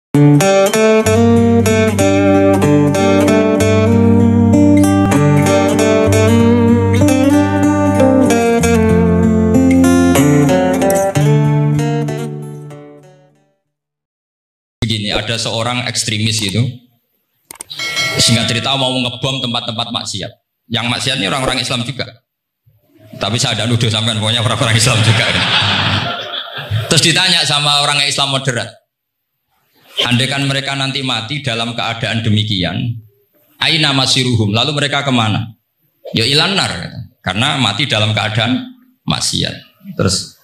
Begini, ada seorang ekstremis itu, singkat cerita mau ngebom tempat-tempat maksiat. Yang maksiat ini orang-orang Islam juga. Tapi saya ada nuduh sampean, pokoknya orang-orang Islam juga. Terus ditanya sama orang Islam moderat, andaikan mereka nanti mati dalam keadaan demikian, aina masiruhum, lalu mereka kemana? Ya ilanar, karena mati dalam keadaan maksiat. Terus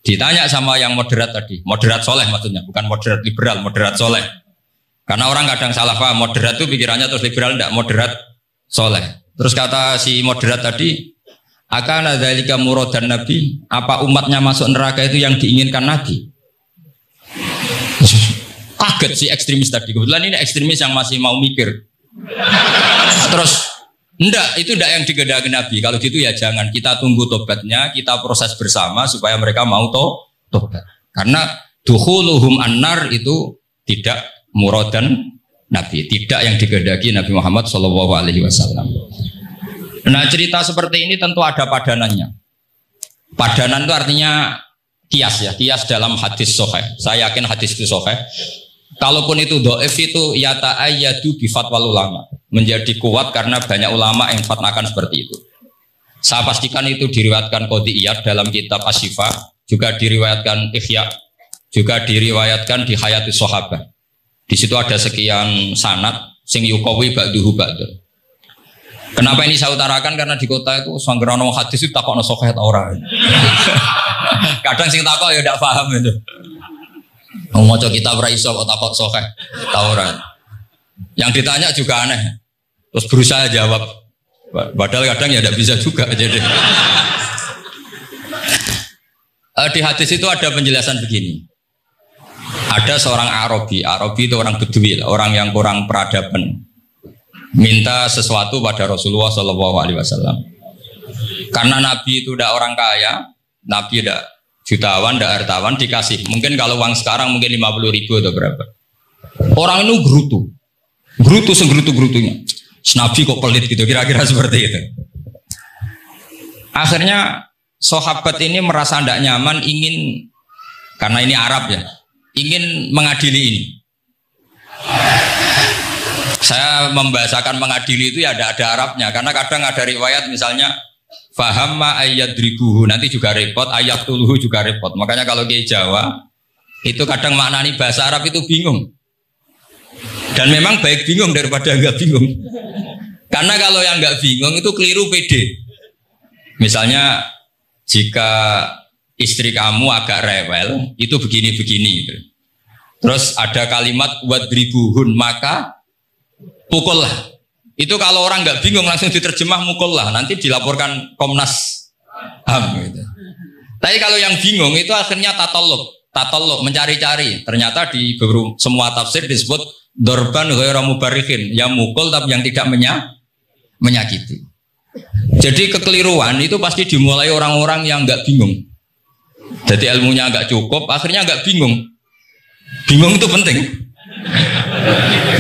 ditanya sama yang moderat tadi, moderat soleh maksudnya, bukan moderat liberal, moderat soleh. Karena orang kadang salah paham, moderat itu pikirannya terus liberal, tidak, moderat soleh. Terus kata si moderat tadi, akana dzalika muradan nabi, apa umatnya masuk neraka itu yang diinginkan nabi? Kaget si ekstremis tadi. Kebetulan ini ekstremis yang masih mau mikir. Terus enggak, itu enggak yang digedaki nabi. Kalau gitu ya jangan, kita tunggu tobatnya, kita proses bersama supaya mereka mau tobat. Karena dukhuluhum annar itu tidak muradan nabi, tidak yang digedaki Nabi Muhammad SAW. Nah, cerita seperti ini tentu ada padanannya. Padanan itu artinya kias ya, kias dalam hadis sahih. Saya yakin hadis itu sahih. Kalaupun itu dhaif itu yata'ayyadu bi fatwal ulama, menjadi kuat karena banyak ulama yang fatwakan seperti itu. Saya pastikan itu diriwayatkan Qadiyat dalam kitab Asy-Syifa, juga diriwayatkan Ihya, juga diriwayatkan di Hayatus Sahabah. Di situ ada sekian sanad sing yuqawi ba'duhu ba'du. Kenapa ini saya utarakan? Karena di kota itu sanggerono hadis itu takokno sahih ta ora. Kadang sing takok ya ndak paham itu. Mau maca kitab ra iso kok takok sahih ta ora. Yang ditanya juga aneh. Terus berusaha jawab. Padahal kadang ya ndak bisa juga jadi. Di hadis itu ada penjelasan begini. Ada seorang Arabi itu orang Bedui, orang yang kurang peradaban. Minta sesuatu pada Rasulullah SAW. Karena Nabi itu udah orang kaya, Nabi udah jutawan, udah hartawan, dikasih. Mungkin kalau uang sekarang mungkin 50.000 atau berapa. Orang itu gerutu segrutu-gerutunya. Nabi kok pelit gitu, kira-kira seperti itu. Akhirnya sahabat ini merasa tidak nyaman, ingin, karena ini Arab ya, ingin mengadili ini. Saya membahasakan mengadili itu ya ada Arabnya, karena kadang ada riwayat misalnya fahamma ayyadribuhu, nanti juga repot, ayat tuluhu juga repot. Makanya kalau di Jawa itu kadang maknani bahasa Arab itu bingung, dan memang baik bingung daripada enggak bingung. Karena kalau yang enggak bingung itu keliru pede. Misalnya jika istri kamu agak rewel itu begini-begini gitu. Terus ada kalimat wadribuhun, maka pukullah. Itu kalau orang nggak bingung langsung diterjemah mukullah, nanti dilaporkan Komnas HAM gitu. Tapi kalau yang bingung itu akhirnya tatalluk mencari-cari. Ternyata di semua tafsir disebut dorban ghairu mubarrihin, yang mukul tapi yang tidak menyakiti. Jadi kekeliruan itu pasti dimulai orang-orang yang nggak bingung. Jadi ilmunya nggak cukup, akhirnya nggak bingung. Bingung itu penting.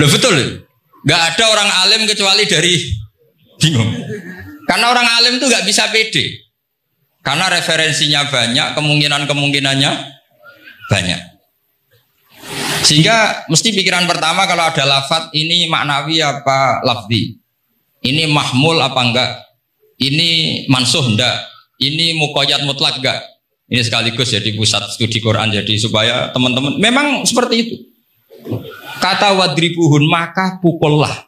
Loh betul. Nggak ada orang alim kecuali dari bingung. Karena orang alim itu nggak bisa pede. Karena referensinya banyak, kemungkinannya banyak. Sehingga mesti pikiran pertama kalau ada lafadz ini maknawi apa lafzi. Ini mahmul apa enggak? Ini mansuh enggak? Ini muqayyad mutlak enggak? Ini sekaligus jadi pusat studi Quran, jadi supaya teman-teman memang seperti itu. Kata wadribuhun, maka pukullah.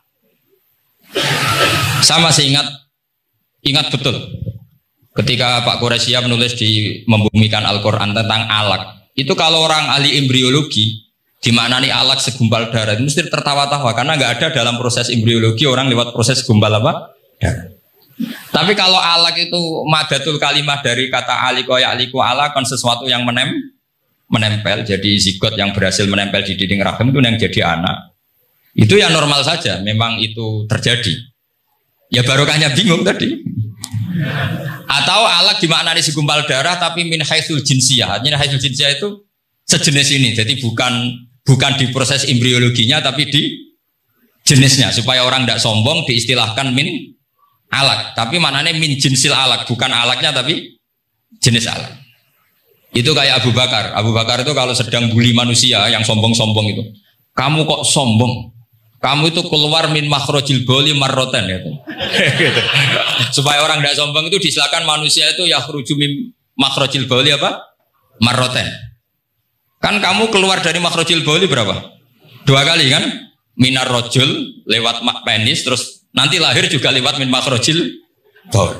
Saya masih ingat betul ketika Pak Quraisy menulis di Membumikan Al-Quran tentang alak. Itu kalau orang ahli embriologi dimaknani alak segumpal darah, itu mesti tertawa-tawa karena nggak ada dalam proses embriologi orang lewat proses gumpal apa? Darah. Tapi kalau alak itu madatul kalimah dari kata aliko ya aliko alakon, sesuatu yang menempel, jadi zigot yang berhasil menempel di dinding rahim itu yang jadi anak. Itu ya normal saja, memang itu terjadi. Ya barokahnya bingung tadi. Atau alak dimaknani segumpal darah tapi min haitsul jinsiyah. Artinya haitsul jinsiyah itu sejenis ini, jadi bukan bukan di proses embriologinya tapi di jenisnya, supaya orang tidak sombong diistilahkan min alak, tapi maknanya min jinsil alak, bukan alaknya tapi jenis alak. Itu kayak Abu Bakar. Abu Bakar itu kalau sedang bully manusia yang sombong-sombong itu, kamu kok sombong, kamu itu keluar min makhrajil bauli marroten gitu. Supaya orang tidak sombong itu diistilahkan manusia itu yakhruju min makhrajil bauli apa? Marroten. Kan kamu keluar dari makhrajil bauli berapa? 2 kali kan? Minar rojul lewat penis, terus nanti lahir juga lewat min makhrajil baul.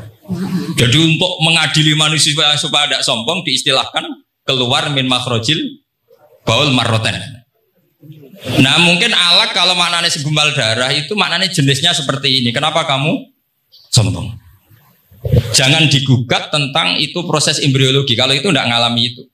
Jadi untuk mengadili manusia supaya tidak sombong diistilahkan keluar min makhrajil baul marroten. Nah mungkin alak kalau maknanya segumpal darah itu maknanya jenisnya seperti ini. Kenapa kamu sombong? Jangan digugat tentang itu proses embriologi. Kalau itu tidak ngalami itu.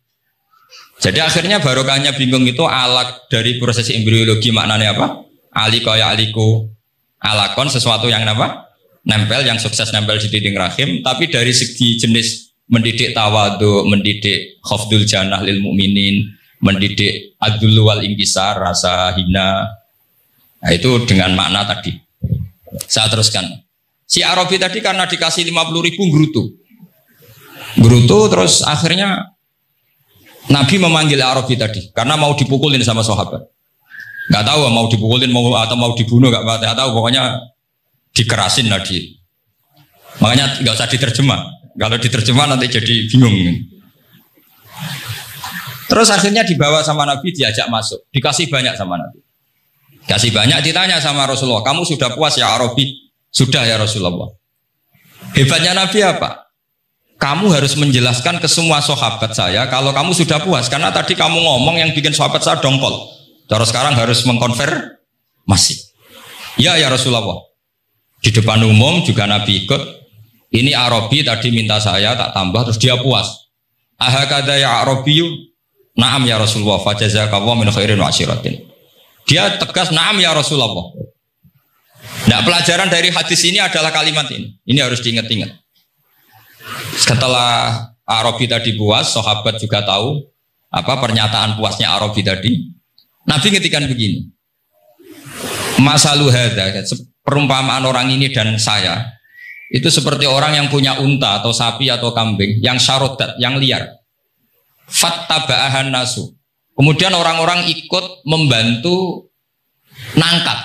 Jadi akhirnya barokahnya bingung itu alak dari proses embriologi maknanya apa? Aliko ya aliko alakon, sesuatu yang apa? Nempel, yang sukses nempel di dinding rahim. Tapi dari segi jenis mendidik tawadu, mendidik khafdul janah lil mu'minin, mendidik adul wal ingkisar, rasa hina. Nah itu dengan makna tadi. Saya teruskan. Si Arabi tadi karena dikasih 50.000 gerutu terus akhirnya Nabi memanggil Arabi tadi karena mau dipukulin sama sahabat. Nggak tahu mau dipukulin atau mau dibunuh, nggak tahu, pokoknya dikerasin tadi. Makanya nggak usah diterjemah. Kalau diterjemah nanti jadi bingung. Terus akhirnya dibawa sama Nabi, diajak masuk, dikasih banyak sama Nabi. Kasih banyak, ditanya sama Rasulullah, kamu sudah puas ya Arabi? Sudah ya Rasulullah. Hebatnya Nabi apa? Kamu harus menjelaskan ke semua sahabat saya kalau kamu sudah puas. Karena tadi kamu ngomong yang bikin sahabat saya dongkol. Terus sekarang harus mengkonfirmasi. Ya Rasulullah. Di depan umum juga Nabi ikut. Ini Arabi tadi minta saya tak tambah terus dia puas. Ahakada ya Arabiyu. Naam ya Rasulullah. Fajazakallahu min khairin wa asyiratin. Dia tegas naam ya Rasulullah. Nah pelajaran dari hadis ini adalah kalimat ini. Ini harus diingat-ingat. Setelah Arabi tadi puas, sahabat juga tahu apa pernyataan puasnya Arabi tadi. Nabi ngetikan begini. Masalu hadza, perumpamaan orang ini dan saya itu seperti orang yang punya unta atau sapi atau kambing yang syarodat, yang liar. Fattaba'ahan nasu. Kemudian orang-orang ikut membantu nangkap.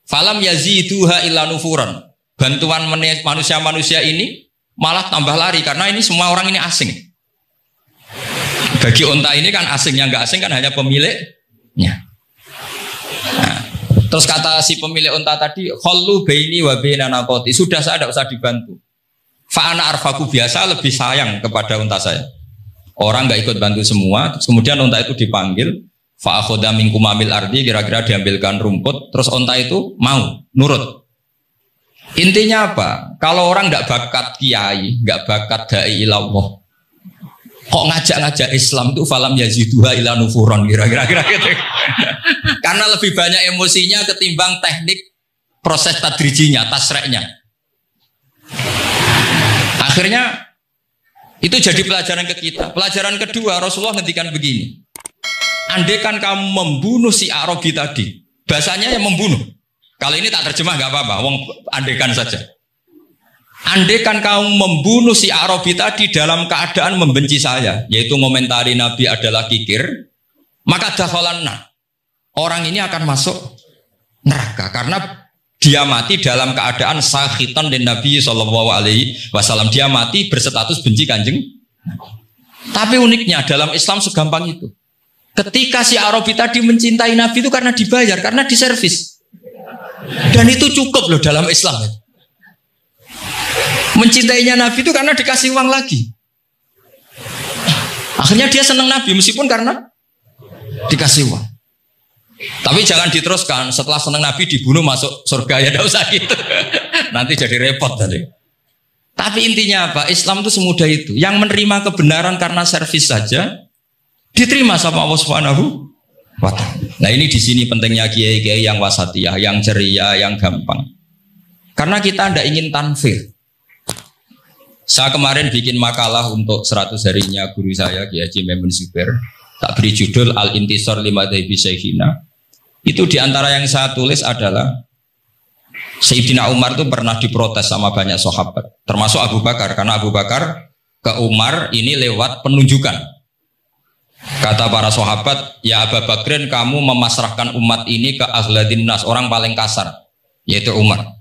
Falam yaziduha illa nufuran. Bantuan manusia-manusia ini malah tambah lari karena ini semua orang ini asing. Bagi unta ini kan asing, yang nggak asing kan hanya pemiliknya. Nah, terus kata si pemilik unta tadi, khallu baini wa baina naqati. Sudah saya tidak usah dibantu. Fa ana arfaku, biasa lebih sayang kepada unta saya. Orang nggak ikut bantu semua, terus kemudian unta itu dipanggil, fa akhadha minkum amil ardi, kira-kira diambilkan rumput, terus unta itu mau nurut. Intinya apa? Kalau orang tidak bakat kiai, nggak bakat dai ilallah, kok ngajak-ngajak Islam itu falam yaziduha ila nufuron, kira-kira gitu. Karena lebih banyak emosinya ketimbang teknik proses tadrijinya, tasreknya. Akhirnya itu jadi pelajaran ke kita. Pelajaran kedua, Rasulullah ngendikan begini. Andai kan kamu membunuh si Arabi tadi, bahasanya yang membunuh. Kalau ini tak terjemah nggak apa-apa, wong andekan saja. Andekan kamu membunuh si Arabi tadi dalam keadaan membenci saya, yaitu ngomentari Nabi adalah kikir, maka dakhalanna. Orang ini akan masuk neraka karena dia mati dalam keadaan sakhitan dan Nabi SAW. Dia mati berstatus benci kanjeng. Tapi uniknya dalam Islam segampang itu. Ketika si Arabi tadi mencintai Nabi itu karena dibayar, karena diservis. Dan itu cukup loh dalam Islam. Mencintainya Nabi itu karena dikasih uang lagi. Akhirnya dia senang Nabi meskipun karena dikasih uang. Tapi jangan diteruskan setelah senang Nabi dibunuh masuk surga, ya tidak usah gitu. Nanti jadi repot tadi. Tapi intinya apa? Islam itu semudah itu. Yang menerima kebenaran karena servis saja diterima sama Allah Subhanahu. Nah ini di sini pentingnya kiai-kiai yang wasatiyah, yang ceria, yang gampang. Karena kita tidak ingin tanfir. Saya kemarin bikin makalah untuk 100 harinya guru saya Kiai Haji Maimun Zubair. Tak beri judul Al-Intisar Limadhabi Syekhina. Itu diantara yang saya tulis adalah Sayyidina Umar itu pernah diprotes sama banyak sahabat, termasuk Abu Bakar, karena Abu Bakar ke Umar ini lewat penunjukan. Kata para sahabat, ya Abu Bakrin, kamu memasrahkan umat ini ke ahladin nas, orang paling kasar, yaitu Umar.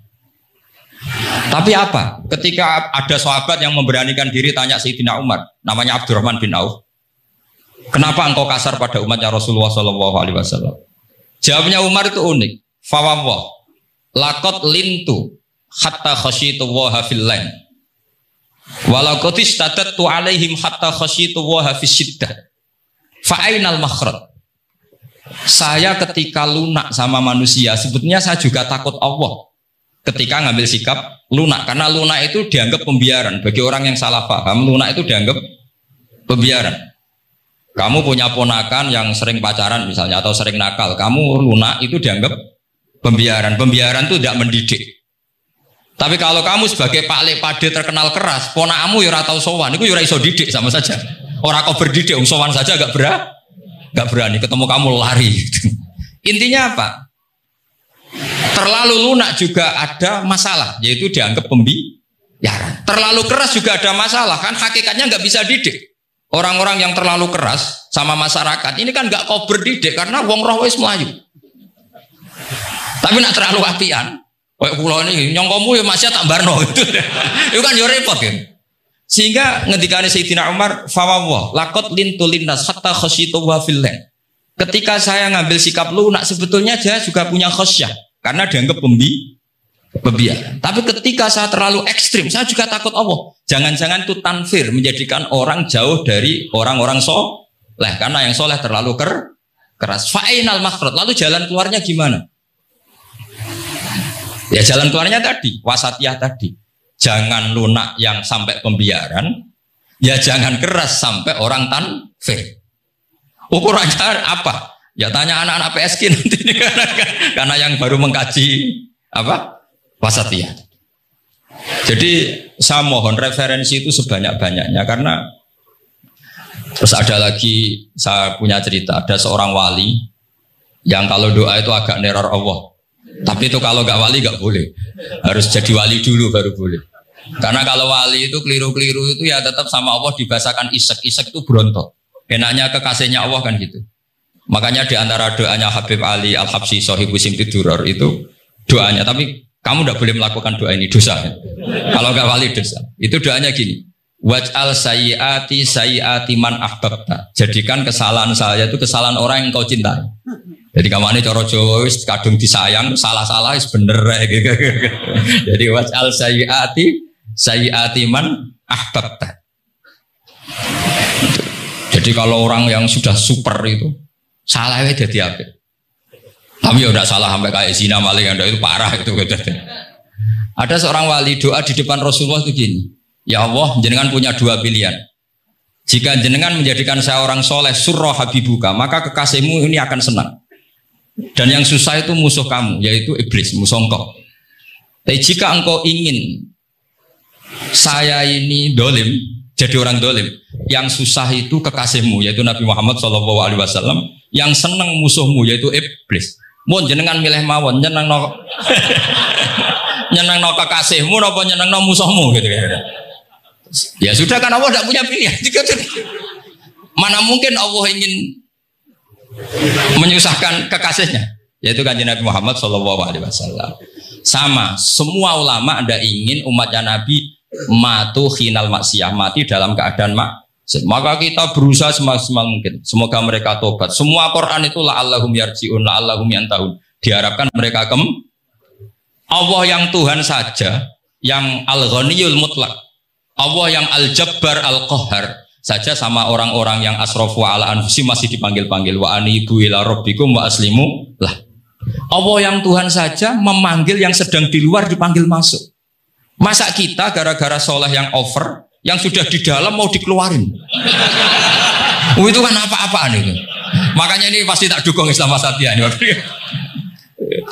Tapi apa? Ketika ada sahabat yang memberanikan diri tanya Sayyidina Umar, namanya Abdurrahman bin Auf, kenapa engkau kasar pada umatnya Rasulullah SAW? Jawabnya Umar itu unik. Fawwah, lakot lintu hatta khasyitu waha fil lain. Walau kotis tadattu alaihim hatta khasyitu waha fis syiddah. Fa'ainal makhraj. Saya ketika lunak sama manusia, sebetulnya saya juga takut Allah. Ketika ngambil sikap lunak, karena lunak itu dianggap pembiaran. Bagi orang yang salah paham, lunak itu dianggap pembiaran. Kamu punya ponakan yang sering pacaran misalnya atau sering nakal, kamu lunak itu dianggap pembiaran. Pembiaran itu tidak mendidik. Tapi kalau kamu sebagai Pak Le Pade terkenal keras, ponakmu ya ora tau sowan, itu ya ora iso didik sama saja. Orang kau berdidik, sowan saja gak berani, ketemu kamu lari. Intinya apa? Terlalu lunak juga ada masalah, yaitu dianggap pembiaran. Terlalu keras juga ada masalah, kan hakikatnya nggak bisa didik. Orang-orang yang terlalu keras sama masyarakat ini kan nggak kau berdidik karena wong roh wis melayu. Tapi nak terlalu apian, kayak pulau ini nyongkomu ya masih tak barno itu kan yo repot kan. Sehingga ngendikane Sayyidina Umar, fawwah lakot lintu linnas hatta khasyitu wa fillah. Ketika saya ngambil sikap lunak, sebetulnya dia juga punya khasyah karena dianggap pembiaran. Tapi ketika saya terlalu ekstrim, saya juga takut Allah. Jangan-jangan itu tanfir, menjadikan orang jauh dari orang-orang soleh. Karena yang soleh terlalu keras. Fa'inal makhraj. Lalu jalan keluarnya gimana? Ya jalan keluarnya tadi, wasatiyah tadi. Jangan lunak yang sampai pembiaran, ya jangan keras sampai orang tanfir. Ukurannya apa? Ya tanya anak-anak PSG nanti karena yang baru mengkaji apa? Wasatiyah. Jadi saya mohon referensi itu sebanyak-banyaknya karena terus ada lagi saya punya cerita, ada seorang wali yang kalau doa itu agak neror Allah. Tapi itu kalau gak wali gak boleh. Harus jadi wali dulu baru boleh. Karena kalau wali itu keliru-keliru itu ya tetap sama Allah dibahasakan isek. Isek itu berontok. Enaknya kekasihnya Allah kan gitu. Makanya di antara doanya Habib Ali Al-Habsyi Sohibu Simtid Duror itu doanya, tapi kamu tidak boleh melakukan doa ini, dosa. Kalau nggak wali dosa. Itu doanya gini. Waj'al sayyiati man ahbabta. Jadikan kesalahan saya itu kesalahan orang yang kau cintai. Jadi kamane cara Jawa wis kadung disayang, salah-salah wis bener gitu. Jadi waj'al sayyiati man ahbabta. Jadi kalau orang yang sudah super itu salahnya jadi apa? Tapi ya udah salah sampai kayak zina maling, itu parah itu. Ada seorang wali doa di depan Rasulullah itu gini, ya Allah, jenengan punya dua pilihan. Jika jenengan menjadikan saya orang soleh, surroh habibuka, maka kekasihmu ini akan senang. Dan yang susah itu musuh kamu, yaitu iblis, musuh engkau. Tapi jika engkau ingin saya ini dolim, jadi orang dolim, yang susah itu kekasihmu, yaitu Nabi Muhammad SAW, yang senang musuhmu, yaitu iblis. Mun jenengan milih mawon nyeneng no nyeneng no kekasihmu napa nyeneng no musuhmu gitu ya. Ya sudah kan Allah tidak punya pilihan. Mana mungkin Allah ingin menyusahkan kekasihnya, yaitu kanjeng Nabi Muhammad SAW. Sama, semua ulama Anda ingin umatnya Nabi matu khinal maksiyah, mati dalam keadaan maka kita berusaha semaksimal mungkin. Semoga mereka tobat. Semua Quran itu la'allahum yarji'un, la'allahum yantahun. Diharapkan mereka Allah yang Tuhan saja, yang al-ghaniyul mutlak, Allah yang al-jabbar al-qahhar saja sama orang-orang yang asrafu ala anfusi masih dipanggil-panggil wa anibu ila rabbikum wa aslimu lah. Allah yang Tuhan saja memanggil yang sedang di luar dipanggil masuk. Masa kita gara-gara soleh yang over, yang sudah di dalam mau dikeluarin? Itu kan apa-apaan itu. Makanya ini pasti tak dukung Islam Wasatiyah.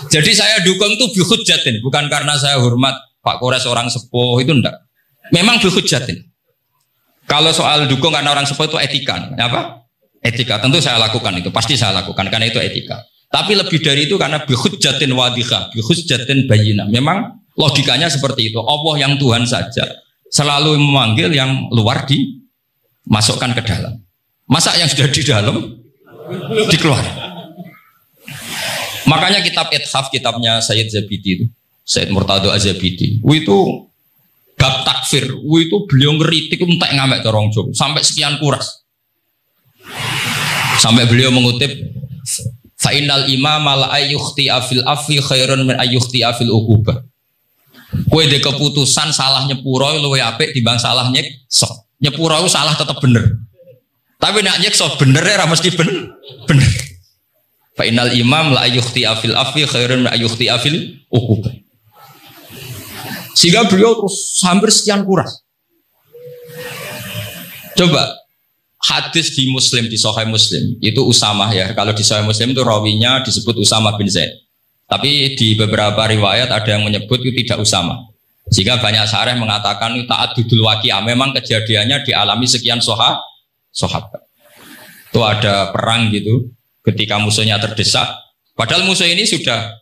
Jadi saya dukung itu bihujjatin, bukan karena saya hormat Pak Kores orang sepuh, itu enggak. Memang bihujjatin. Kalau soal dukung karena orang sepuh itu etika, apa? etika. Tentu saya lakukan itu, pasti saya lakukan karena itu etika. Tapi lebih dari itu karena bihujjatin wadhihah, bihujjatin bayyinah. Memang logikanya seperti itu. Allah yang Tuhan saja selalu memanggil yang luar dimasukkan ke dalam. Masa yang sudah di dalam dikeluarkan. Makanya kitab Ithaf, kitabnya Sayyid Zabidi itu, Sayyid Murtado Az-Zabidi, itu bab takfir, itu beliau ngeritik entek ngamek dorong jom sampai sekian kuras. Sampai beliau mengutip fa'innal imama la ayyukhti afil afi khairun min ayyukhti afil uqubah. Kowe de keputusan salah nyepuro luwih apik timbang salah nyekso. Nyepuro itu salah tetap bener. Tapi nak nyekso bener ora mesti bener. Fa'innal imam la ayyukhti afil afi khairun min ayyukhti afil uqubah. Sehingga beliau terus hampir sekian kuras. Coba hadis di Muslim, di Sahih Muslim itu Usamah ya. Kalau di Sahih Muslim itu rawinya disebut Usamah bin Zaid. Tapi di beberapa riwayat ada yang menyebut itu tidak Usamah. Sehingga banyak syarih mengatakan itu ta'addudul waqi'ah. Memang kejadiannya dialami sekian sahabat. Itu ada perang gitu. Ketika musuhnya terdesak, padahal musuh ini sudah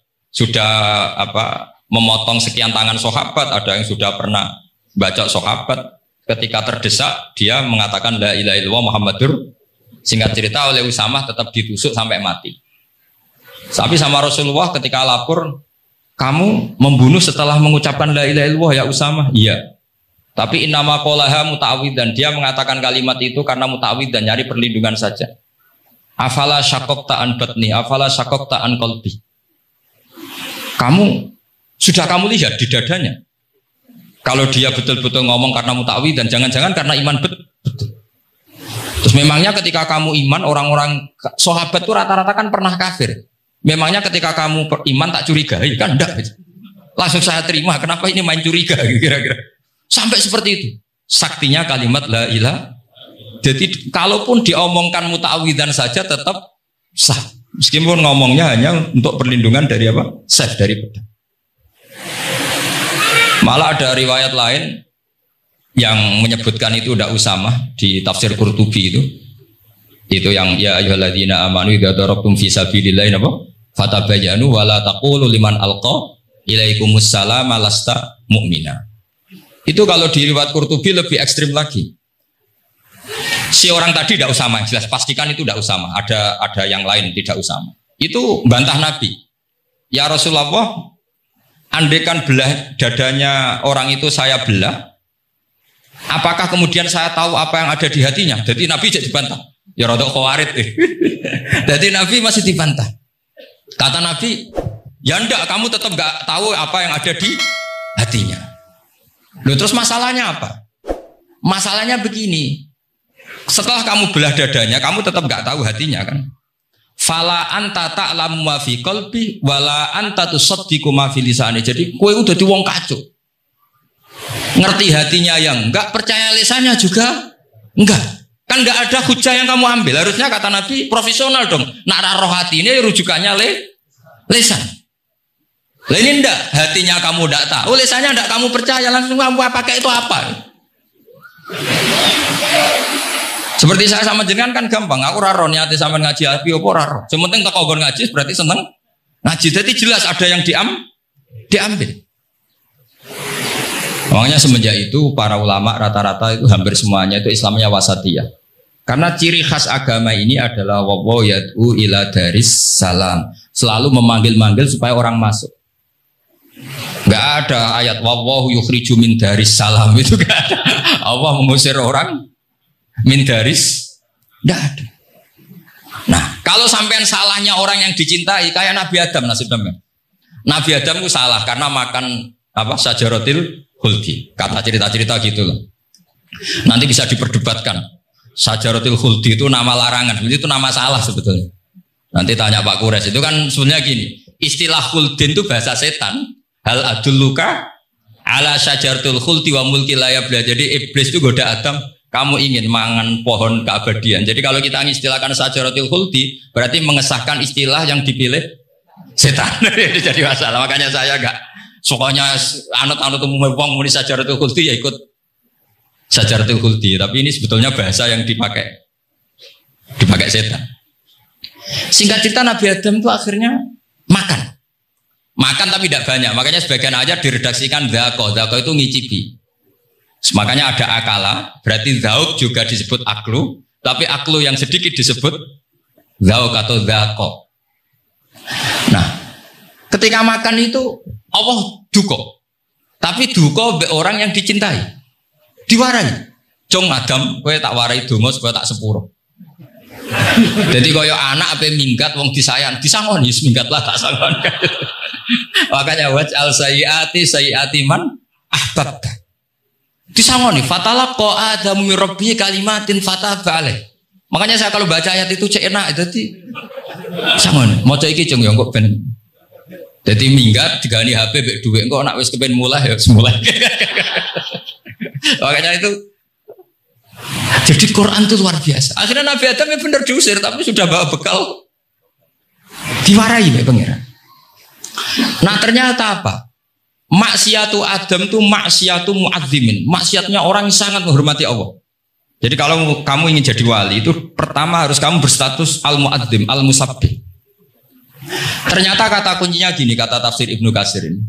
memotong sekian tangan sahabat, ada yang sudah pernah baca sahabat. Ketika terdesak, dia mengatakan la ilaha illallah Muhammadur. Singkat cerita oleh Usamah tetap ditusuk sampai mati. Tapi sama Rasulullah ketika lapor, kamu membunuh setelah mengucapkan la ilaha illallah ya Usamah? Iya. Tapi innama qolaha muta'awwidan, dia mengatakan kalimat itu karena muta'awwidan, nyari perlindungan saja. Afala syaqaqta an batni, afala syaqaqta an qalbi. Sudah kamu lihat di dadanya. Kalau dia betul-betul ngomong karena muta'awwid dan jangan-jangan karena iman betul. Terus memangnya ketika kamu iman, orang-orang sahabat itu rata-rata kan pernah kafir. Memangnya ketika kamu iman tak curigai kan enggak. Langsung saya terima, kenapa ini main curiga kira-kira. Sampai seperti itu. Saktinya kalimat la ilaha. Jadi kalaupun diomongkan muta'awidan saja tetap sah. Meskipun ngomongnya hanya untuk perlindungan dari apa? Safe dari pedang. Malah ada riwayat lain yang menyebutkan itu udah Usamah di tafsir Qurtubi itu. Itu yang ya ayyuhalladzina amanu idza darabtum fi sabilillah napa? Fatabayyanu wa la taqulu liman alqa ilaikumus salama lasta mu'mina. Itu kalau di riwayat Qurtubi lebih ekstrim lagi. Si orang tadi tidak Usamah, jelas pastikan itu tidak Usamah. Ada yang lain tidak Usamah. Itu bantah Nabi. Ya Rasulullah, andaikan belah dadanya orang itu saya belah, apakah kemudian saya tahu apa yang ada di hatinya? Jadi Nabi jadi dibantah. Ya rodok khawarid. Jadi Nabi masih dibantah. Kata Nabi, ya enggak, kamu tetap enggak tahu apa yang ada di hatinya. Loh, terus masalahnya apa? Masalahnya begini. Setelah kamu belah dadanya, kamu tetap nggak tahu hatinya kan? Fala anta ta'lamu ma fi qalbi wala anta tusaddiqu ma fi lisani. Jadi kowe udah di wong kacau. Ngerti hatinya yang enggak, percaya lisannya juga enggak. Kan enggak ada hujah yang kamu ambil. Harusnya kata Nabi profesional dong. Nak roh hati ini rujukannya lisan. Lah ini enggak, hatinya kamu enggak tahu, lisannya enggak kamu percaya, langsung kamu pakai itu apa? Seperti saya sama jenengan kan gampang. Aku raro niati sama ngaji api apa raro. Sementing tak kongkon ngaji berarti seneng ngaji. Jadi jelas ada yang diambil. Makanya semenjak itu para ulama rata-rata itu hampir semuanya itu Islamnya wasatiyah. Karena ciri khas agama ini adalah wa yad'u ila daris salam. Selalu memanggil-manggil supaya orang masuk. Enggak ada ayat wallahu yukhriju min daris salam itu enggak ada. Allah mengusir orang min daris, enggak ada. Nah, kalau sampean salahnya orang yang dicintai kayak Nabi Adam nasib sampean. Nabi Adam itu salah karena makan apa sajaratil khuldi. Kata cerita-cerita gitu loh. Nanti bisa diperdebatkan. Sajaratil khuldi itu nama larangan, itu nama salah sebetulnya. Nanti tanya Pak Kures, itu kan sebenarnya gini. Istilah khuldin itu bahasa setan. Hal adulluka ala sajaratil khuldi wa mulki la yabla. Jadi iblis itu goda Adam. Kamu ingin mangan pohon keabadian. Jadi kalau kita mengistilahkan sajaratul khuldi, berarti mengesahkan istilah yang dipilih setan. Jadi masalah. Makanya saya enggak sukanya anut-anut umum muni sajaratul khuldi ya ikut sajaratul khuldi. Tapi ini sebetulnya bahasa yang dipakai dipakai setan. Singkat cerita Nabi Adam itu akhirnya makan tapi tidak banyak. Makanya sebagian aja diredaksikan dzaqo itu ngicipi. Makanya ada akala, berarti zauk juga disebut aklu, tapi aklu yang sedikit disebut zauk atau dzaqo. Nah, ketika makan itu Allah duko, tapi duko orang yang dicintai, diwarai. Cung Adam, kowe tak warai donga supaya tak sepuro. Jadi koyo anak apa minggat wong disayang, disangoni minggatlah tak sangon. Makanya waj'al sayyiati man ahbabta. Disangoni fatalaqa Adamu min rabbihi kalimatin fataba alaih. Makanya saya kalau baca ayat itu cek enak jadi sangoni. Maca iki cung yo kok ben. Jadi minggat digani HP mbek dhuwit engko nek wis kepen mulai ya semulai. Makanya itu jadi Quran itu luar biasa. Akhirnya Nabi Adam ya benar diusir tapi sudah bawa bekal diwarai oleh pangeran. Nah ternyata apa? Maksiatu Adam itu maksiatu mu'azzimin. Maksiatnya orang yang sangat menghormati Allah. Jadi kalau kamu ingin jadi wali itu pertama harus kamu berstatus al-mu'azzim, al-musabbih. Ternyata kata kuncinya gini, kata tafsir Ibnu Katsir ini.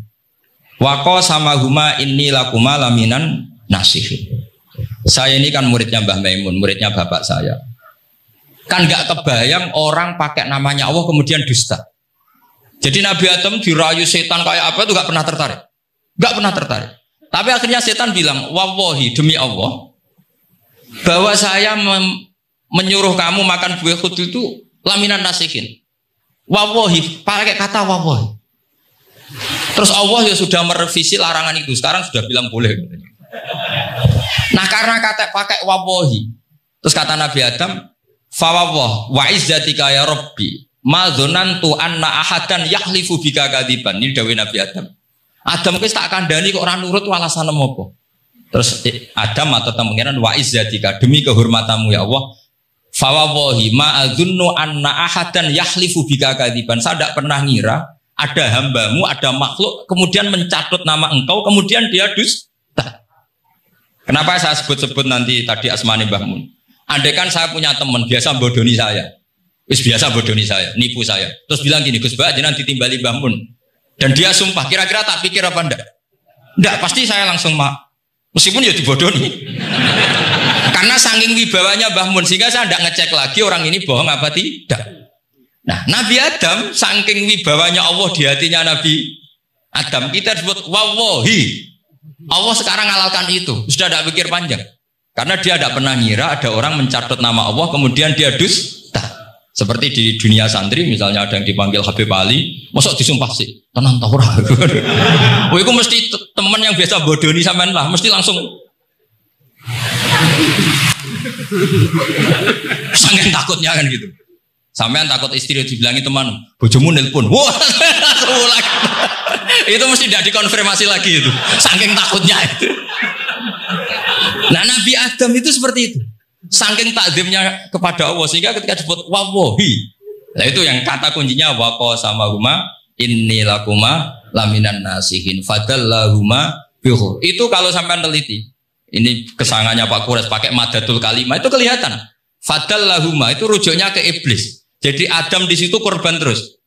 Waqo sama huma inni lakuma laminan nasihin. Saya ini kan muridnya Mbah Maimun, muridnya bapak saya. Kan gak kebayang orang pakai namanya Allah kemudian dusta. Jadi Nabi Adam dirayu setan kayak apa itu gak pernah tertarik. Gak pernah tertarik. Tapi akhirnya setan bilang, wallahi demi Allah, bahwa saya menyuruh kamu makan buah khut itu laminan nasihin. Wallahi, pakai kata wallahi. Terus Allah ya sudah merevisi larangan itu. Sekarang sudah bilang boleh. Nah karena kata pakai wallahi, terus kata Nabi Adam, fawwah wa izzatika ya Rabbi, ma dzanantu anna ahadan yahlifu bika kadiban. Ini dawuh Nabi Adam. Adam wis tak kandhani kok ora nurut alasan apa? Terus Adam atau pengiran wa izzatika, demi kehormatanmu ya Allah, fawallahi ma adzunnu anna ahadan yahlifu bika kadiban. Saya tidak pernah ngira ada hambamu, ada makhluk kemudian mencatut nama engkau kemudian dia dusta. Kenapa saya sebut-sebut nanti tadi asmane Mbah Mun? Andai kan saya punya teman biasa bodoni saya, biasa bodoni saya, nipu saya, terus bilang gini, Gus Bah jenengan ditimbali Mbah Mun, dan dia sumpah, kira-kira tak pikir apa enggak? Enggak, pasti saya langsung meskipun ya dibodoni. Karena saking wibawanya Mbah Mun sehingga saya enggak ngecek lagi orang ini bohong apa tidak. Nah, Nabi Adam saking wibawanya Allah di hatinya Nabi Adam, kita sebut wallahi. Allah sekarang halalkan itu, sudah tidak pikir panjang. Karena dia tidak pernah ngira ada orang mencatat nama Allah kemudian dia dusta. Seperti di dunia santri misalnya ada yang dipanggil Habib Ali, mosok disumpah sih, tenang tau ora. Oh, itu mesti teman yang biasa bodoni sampean lah, mesti langsung sangat takutnya kan gitu. Sampean takut istri dibilangi teman, bojomu nelpon. Wah, itu mesti tidak dikonfirmasi lagi itu. Saking takutnya itu. Nah, Nabi Adam itu seperti itu. Saking takzimnya kepada Allah sehingga ketika disebut wallahi. Nah, itu yang kata kuncinya waqo sama huma inni lakuma laminan nasihin fadallahuma bihu. Itu kalau sampean teliti. Ini kesangannya Pak Kures pakai madatul kalimah itu kelihatan. Fadallahuma itu rujuknya ke iblis. Jadi Adam di situ korban terus.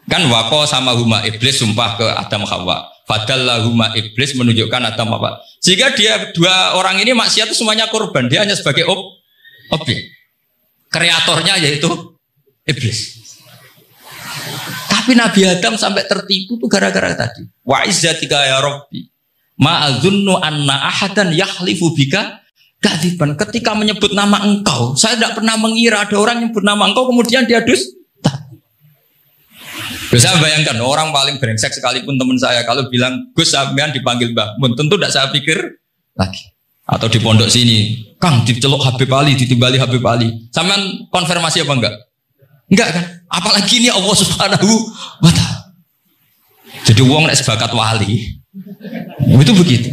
Kan waqo sama huma iblis sumpah ke Adam Hawa. Fadallahuma iblis menunjukkan Adam Hawa. Jika dia dua orang ini maksiat itu semuanya korban, dia hanya sebagai objek. Kreatornya yaitu iblis. Tapi Nabi Adam sampai tertipu tuh gara-gara tadi. Wa izzatika ya Rabbi, ma adzunnu anna ahadan yahlifu bika kadiban. Ketika menyebut nama engkau, saya tidak pernah mengira ada orang yang menyebut nama engkau kemudian dia dusta. Bisa bayangkan orang paling brengsek sekalipun teman saya kalau bilang Gus sampean dipanggil Mbah Mun, tentu tidak saya pikir lagi. Atau di pondok sini, Kang diceluk Habib Ali, ditimbali Habib Ali. Sampean konfirmasi apa enggak? Enggak kan? Apalagi ini Allah Subhanahu wa ta'ala. Jadi wong nek sebakat wali. Itu begitu.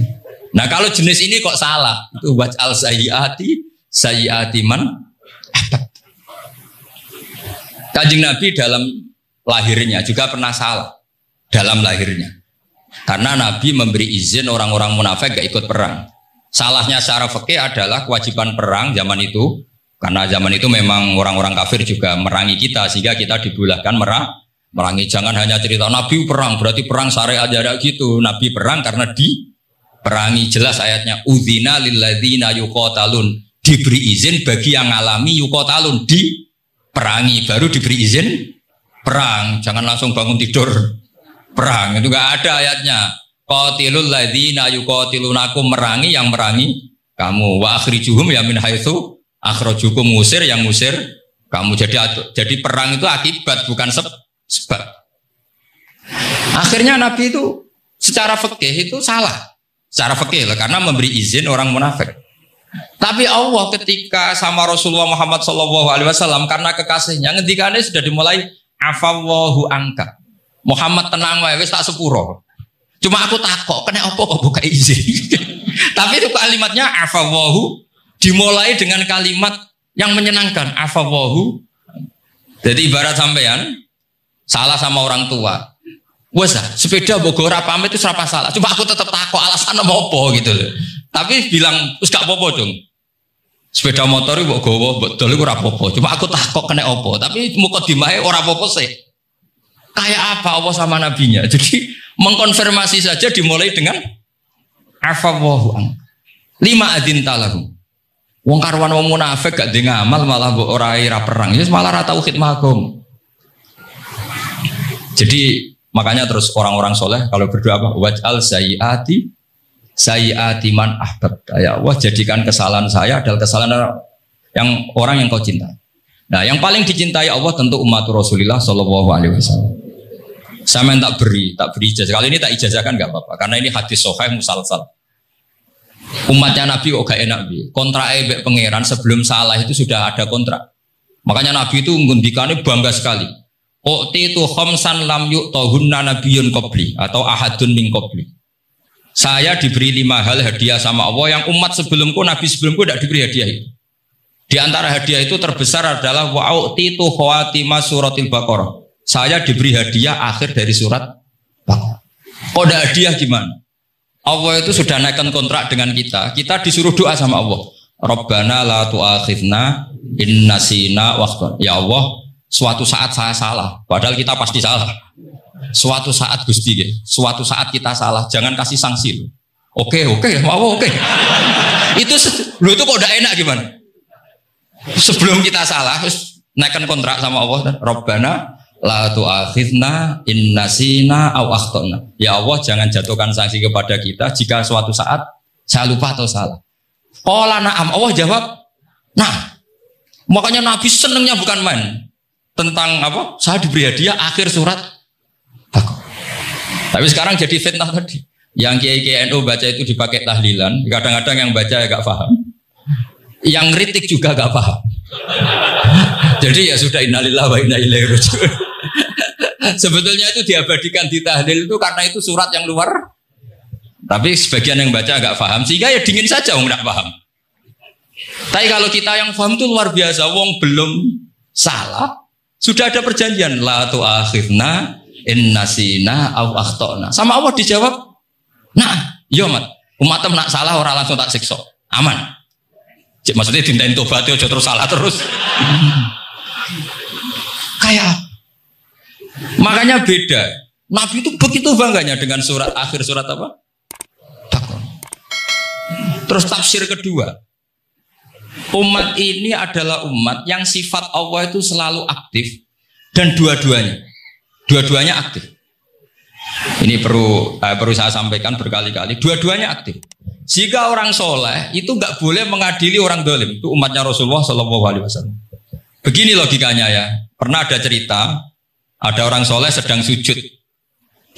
Nah, kalau jenis ini kok salah? Itu waj'al sayyiati man. Kanjeng Nabi dalam lahirnya juga pernah salah dalam lahirnya. Karena Nabi memberi izin orang-orang munafik gak ikut perang. Salahnya secara fikih adalah kewajiban perang zaman itu Karena zaman itu memang orang-orang kafir juga merangi kita sehingga kita dibulahkan merangi. Jangan hanya cerita Nabi perang berarti perang syariat ada gitu. Nabi perang karena diperangi. Jelas ayatnya udzina lilladzina yuqatalun, diberi izin bagi yang ngalami yuqatalun, diperangi baru diberi izin perang. Jangan langsung bangun tidur perang, itu enggak ada ayatnya. Qatilul ladzina yuqatilunakum, merangi yang merangi kamu, wa akhrijuhum ya min haitsu akhrajukum, ngusir yang ngusir kamu. Jadi perang itu akibat bukan sebab. Akhirnya Nabi itu secara fikih itu salah. Secara fikih lah, karena memberi izin orang munafik. Tapi Allah ketika sama Rasulullah Muhammad SAW karena kekasihnya, ngendikane sudah dimulai afallahu angka. Muhammad tenang wae wis tak sepuro. Cuma aku takok kena apa kok buka izin. Tapi itu kalimatnya afallahu dimulai dengan kalimat yang menyenangkan, afallahu. Jadi ibarat sampean salah sama orang tua. Wes sepeda mbok ora pamit itu ora salah. Cuma aku tetap takok alasan apa gitu loh. Tapi bilang wis gak apa-apa dong. Sepeda motor mbok gowo, mbok dol iku ora apa-apa. Cuma aku takok kena apa. Tapi mukadimahe ora apa-apa sih. Kayak apa Allah sama nabinya. Jadi mengkonfirmasi saja dimulai dengan afallahu an. Lima adin talahum. Wong karwan wong munafik gak ndek ngamal malah mbok ora perang. Ya malah ra tauhid mahkum. Jadi makanya terus orang-orang soleh kalau berdoa apa? Waj'al sayyiati man ahbab. Ya Allah, jadikan kesalahan saya adalah kesalahan yang orang yang kau cintai. Nah, yang paling dicintai Allah tentu umat Rasulullah Shallallahu Alaihi Wasallam. Saya tak beri ijazah. Kali ini tak ijazahkan nggak apa-apa, karena ini hadis sahih musalsal. Umatnya Nabi kok gak enak bi. Kontrak ebek pangeran sebelum salah itu sudah ada kontrak. Makanya Nabi itu ngundikannya bangga sekali. U'titu khamsan lam yu'tahunna nabiyyun qabli atau ahadun min qabli. Saya diberi 5 hal hadiah sama Allah yang umat sebelumku, Nabi sebelumku tidak diberi hadiah itu. Di antara hadiah itu terbesar adalah wa'u'titu khawatima suratil Baqarah. Saya diberi hadiah akhir dari surat Baqarah. Kok ada hadiah gimana? Allah itu sudah naikkan kontrak dengan kita. Kita disuruh doa sama Allah. Rabbana la tu'akhidna in nasina wa akhtana. Ya Allah, suatu saat saya salah. Padahal kita pasti salah. Suatu saat Gusti, suatu saat kita salah. Jangan kasih sanksi. Oke, mau oke. Itu kok udah enak gimana? Sebelum kita salah, terus naikkan kontrak sama Allah. Rabbana la tu'akhidna in nasina aw akhtana. Ya Allah, jangan jatuhkan sanksi kepada kita jika suatu saat saya lupa atau salah. Qala na'am. Allah jawab, nah. Makanya Nabi senengnya bukan main tentang apa? Saya diberi hadiah akhir surat Baqarah. Tapi sekarang jadi fitnah tadi. Yang kiai NU baca itu dipakai tahlilan. Kadang-kadang yang baca agak paham. Yang kritik juga agak paham. Jadi ya sudah, innalillahi wa inna ilaihi raji'un. Sebetulnya itu diabadikan di tahlil itu karena itu surat yang luar. Tapi sebagian yang baca agak paham sehingga ya dingin saja wong enggak paham. Tapi kalau kita yang paham itu luar biasa. Wong belum salah sudah ada perjanjian la tu'akhidna in nasina aw akhtana. Sama Allah dijawab, nah, yo mat, umatem nak salah orang langsung tak siksa. Aman. Maksudnya dintain tobat aja terus salah terus. Kayak makanya beda. Nabi itu begitu bangganya dengan surat akhir surat apa? Baqarah. Terus tafsir kedua. Umat ini adalah umat yang sifat Allah itu selalu aktif dan dua-duanya aktif. Ini perlu saya sampaikan berkali-kali. Dua-duanya aktif. Jika orang soleh itu nggak boleh mengadili orang dolim. Itu umatnya Rasulullah Shallallahu Alaihi Wasallam. Begini logikanya ya. Pernah ada cerita, ada orang soleh sedang sujud,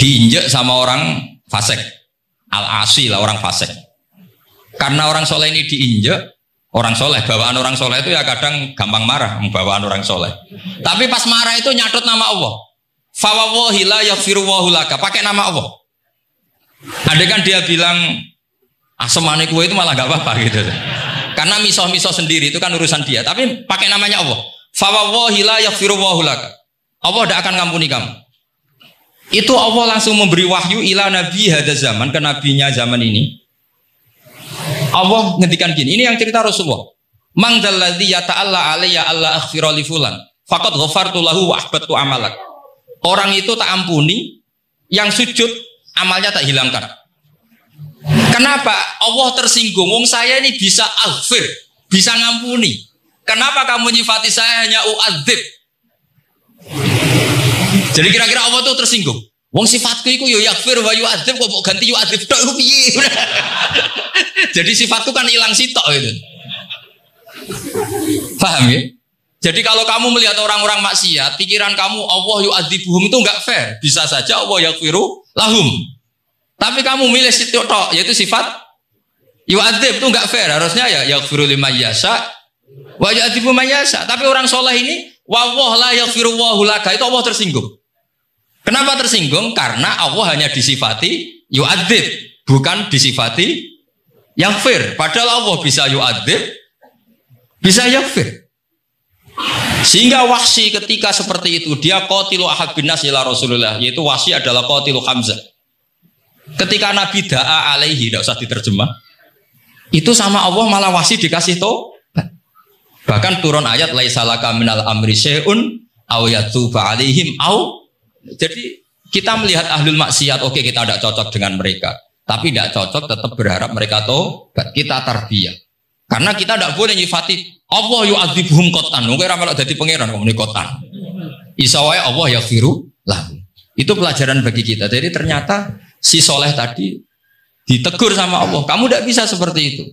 diinjek sama orang fasik, al-asi lah orang fasik. Karena orang soleh ini diinjek, orang soleh, bawaan orang soleh itu ya kadang gampang marah, bawaan orang soleh. Tapi pas marah itu nyatut nama Allah. Fawawahi la yaghfirullahu laka, pakai nama Allah. Ada kan dia bilang asemane kue itu malah gak apa-apa gitu. Karena misoh-misoh sendiri itu kan urusan dia. Tapi pakai namanya Allah. Fawawahi la yaghfirullahu laka. Allah tidak akan ngampuni kamu. Itu Allah langsung memberi wahyu ila nabi hada zaman, ke nabinya zaman ini. Allah ngendikan gini. Ini yang cerita Rasulullah. mang dzalladzi yata'alla alayya alla aghfira li fulan faqad ghafartu lahu wa ahbattu amalak. Orang itu tak ampuni, yang sujud amalnya tak hilangkan. Kenapa? Allah tersinggung. Wong saya ini bisa aghfir, bisa ngampuni. Kenapa kamu nyifati saya hanya u'adzib? Jadi kira-kira Allah tuh tersinggung. Wong sifatku itu yo yaghfir wa yu'adzib kok ganti yu'adzib tok iku piye? Jadi sifatku kan hilang sitok itu. Paham ya? Jadi kalau kamu melihat orang-orang maksiat, pikiran kamu Allah yu'adzibuhum itu enggak fair. Bisa saja Allah yaghfiru lahum. Tapi kamu milih sitok tok, yaitu sifat yu'adzib itu enggak fair. Harusnya ya yaghfiru liman yasha wa yu'adzibu man yasha. Tapi orang soleh ini wallahu la yaghfiru wallahu laka, itu Allah tersinggung. Kenapa tersinggung? Karena Allah hanya disifati yu'adzib, bukan disifati yaghfir. Padahal Allah bisa yu'adzib, bisa yaghfir. Sehingga Wahsy ketika seperti itu, dia qatilu ahabbin nas ila Rasulullah, yaitu Wahsy adalah qatilu Hamzah. Ketika Nabi da'a alaihi, tidak usah diterjemah, itu sama Allah malah Wahsy dikasih tobat. Bahkan turun ayat laisa laka minal amri syai'un aw yatuba alaihim aw. Jadi kita melihat ahlul maksiat, oke kita tidak cocok dengan mereka, tapi tidak cocok tetap berharap mereka tobat. Kita tarbiyah, karena kita tidak boleh nyifati Allah yu'adzibuhum qatan. Mungkin ramal dadi pangeran ngomong qatan. Isawae Allah yaghfiru lahum. Itu pelajaran bagi kita. Jadi ternyata si soleh tadi ditegur sama Allah. Kamu tidak bisa seperti itu.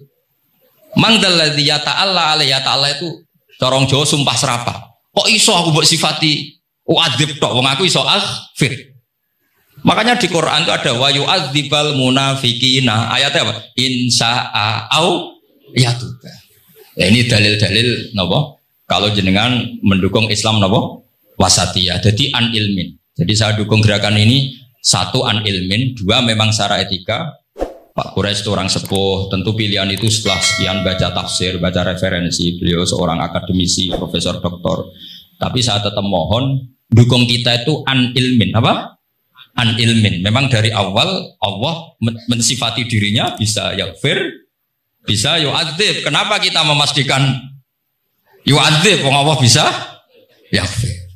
Mangdalladzi yata'alla alayya ta'ala itu corong Jawa sumpah serapah. Kok iso aku mbok sifati u'adzib tok, wong aku iso aghfir. Makanya di Quran itu ada wa yu'adzibal munafiqina. Ayatnya apa? Insya'a au yatuba. Ya, ini dalil-dalil napa? Kalau jenengan mendukung Islam napa? Wasatiyah. Jadi an ilmin. Jadi saya dukung gerakan ini, satu an ilmin, dua memang secara etika. Pak Quraisy itu orang sepuh, tentu pilihan itu setelah sekian baca tafsir, baca referensi, beliau seorang akademisi, profesor, doktor. Tapi saya tetap mohon dukung kita itu an ilmin, apa? An ilmin. Memang dari awal Allah mensifati dirinya bisa yaghfir, bisa yu'adzib. Kenapa kita memastikan yu'adzib? Allah bisa yaghfir.